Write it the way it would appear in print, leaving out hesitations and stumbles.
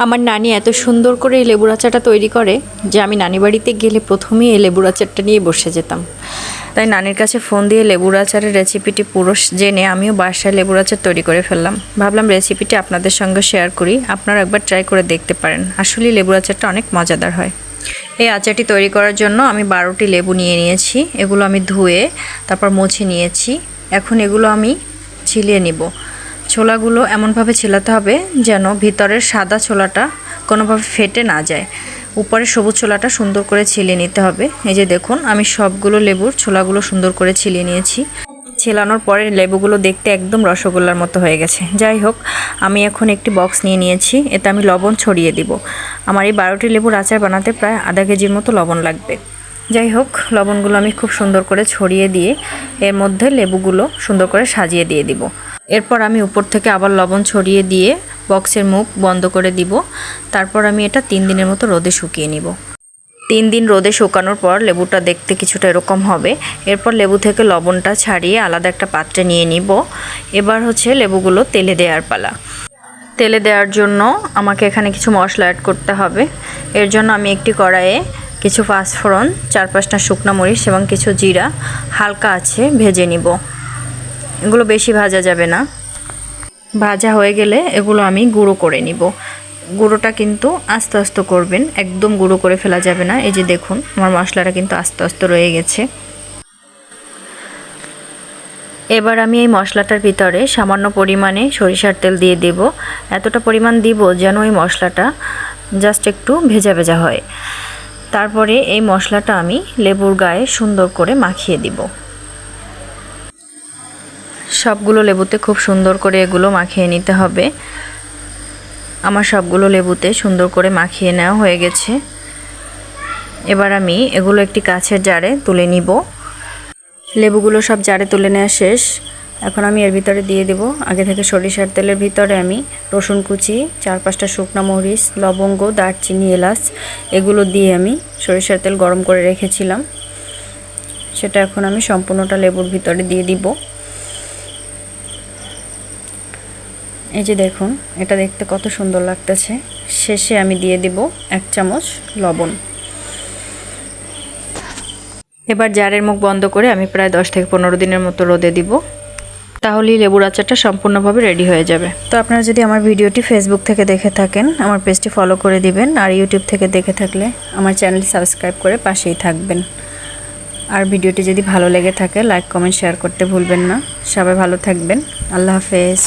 আমার নানি এত সুন্দর করে এই লেবুর আচারটা তৈরি করে যে আমি নানি বাড়িতে গেলে প্রথমেই এই লেবুর আচারটা নিয়ে বসে যেতাম। তাই নানির কাছে ফোন দিয়ে লেবুর আচারের রেসিপিটি পুরো জেনে আমিও বাসায় লেবুর আচার তৈরি করে ফেললাম। ভাবলাম রেসিপিটি আপনাদের সঙ্গে শেয়ার করি, আপনারা একবার ট্রাই করে দেখতে পারেন। আসলেই লেবুর আচারটা অনেক মজাদার হয়। এই আচারটি তৈরি করার জন্য আমি 12টি লেবু নিয়ে নিয়েছি। এগুলো আমি ধুয়ে তারপর মুছে নিয়েছি। এখন এগুলো আমি ছিলিয়ে নিব। ছোলাগুলো এমনভাবে ছিলাতে হবে যেন ভিতরের সাদা ছোলাটা কোনোভাবে ফেটে না যায়। উপরে সবুজ ছোলাটা সুন্দর করে ছিলিয়ে নিতে হবে। এই যে দেখুন, আমি সবগুলো লেবুর ছোলাগুলো সুন্দর করে ছিলিয়ে নিয়েছি। ছেলানোর পরে লেবুগুলো দেখতে একদম রসগোল্লার মতো হয়ে গেছে। যাই হোক, আমি এখন একটি বক্স নিয়ে নিয়েছি। এতে আমি লবণ ছড়িয়ে দিব। আমার এই 12টি লেবুর আচার বানাতে প্রায় আধা কেজির মতো লবণ লাগবে। যাই হোক, লবণগুলো আমি খুব সুন্দর করে ছড়িয়ে দিয়ে এর মধ্যে লেবুগুলো সুন্দর করে সাজিয়ে দিয়ে দিব। এরপর আমি উপর থেকে আবার লবণ ছড়িয়ে দিয়ে বক্সের মুখ বন্ধ করে দিব। তারপর আমি এটা 3 দিনের মতো রোদে শুকিয়ে নিব। 3 দিন রোদে শুকানোর পর লেবুটা দেখতে কিছুটা এরকম হবে। এরপর লেবু থেকে লবণটা ছাড়িয়ে আলাদা একটা পাত্রে নিয়ে নিব। এবার হচ্ছে লেবুগুলো তেলে দেওয়ার পালা। তেলে দেওয়ার জন্য আমাকে এখানে কিছু মশলা অ্যাড করতে হবে। এর জন্য আমি একটি কড়াইয়ে কিছু পাঁচফোড়ন, 4-5টা শুকনো মরিচ এবং কিছু জিরা হালকা আছে ভেজে নিব। এগুলো বেশি ভাজা যাবে না। ভাজা হয়ে গেলে এগুলো আমি গুঁড়ো করে নিব। গুঁড়োটা কিন্তু আস্তে আস্তে করবেন, একদম গুঁড়ো করে ফেলা যাবে না। এই যে দেখুন, আমার মশলাটা কিন্তু আস্তে আস্তে রয়ে গেছে। এবার আমি এই মশলাটার ভিতরে সামান্য পরিমাণে সরিষার তেল দিয়ে দেব। এতটা পরিমাণ দিব যেন এই মশলাটা জাস্ট একটু ভেজা ভেজা হয়। তারপরে এই মশলাটা আমি লেবুর গায়ে সুন্দর করে মাখিয়ে দিব। সবগুলো লেবুতে খুব সুন্দর করে এগুলো মাখিয়ে নিতে হবে। আমার সবগুলো লেবুতে সুন্দর করে মাখিয়ে নেওয়া হয়ে গেছে। এবার আমি এগুলো একটি কাচের জারে তুলে নিব। লেবুগুলো সব জারে তুলে নেওয়া শেষ। এখন আমি এর ভিতরে দিয়ে দেব আগে থেকে সরিষার তেলের ভিতরে আমি রসুন কুচি, 4-5টা শুকনো মরিচ, লবঙ্গ, দারচিনি, এলাচ এগুলো দিয়ে আমি সরিষার তেল গরম করে রেখেছিলাম। সেটা এখন আমি সম্পূর্ণটা লেবুর ভিতরে দিয়ে দিব। এই যে দেখুন, এটা দেখতে কত সুন্দর লাগতেছে। শেষে আমি দিয়ে দেব 1 চামচ লবণ। এবার জারের মুখ বন্ধ করে আমি প্রায় 10 থেকে 15 দিনের মতো রোদে দিব। তাহলেই লেবুর আচারটা সম্পূর্ণভাবে রেডি হয়ে যাবে। তো আপনারা যদি আমার ভিডিওটি ফেসবুক থেকে দেখে থাকেন, আমার পেজটি ফলো করে দিবেন। আর ইউটিউব থেকে দেখে থাকলে আমার চ্যানেলটি সাবস্ক্রাইব করে পাশেই থাকবেন। আর ভিডিওটি যদি ভালো লেগে থাকে লাইক, কমেন্ট, শেয়ার করতে ভুলবেন না। সবাই ভালো থাকবেন। আল্লাহ হাফেজ।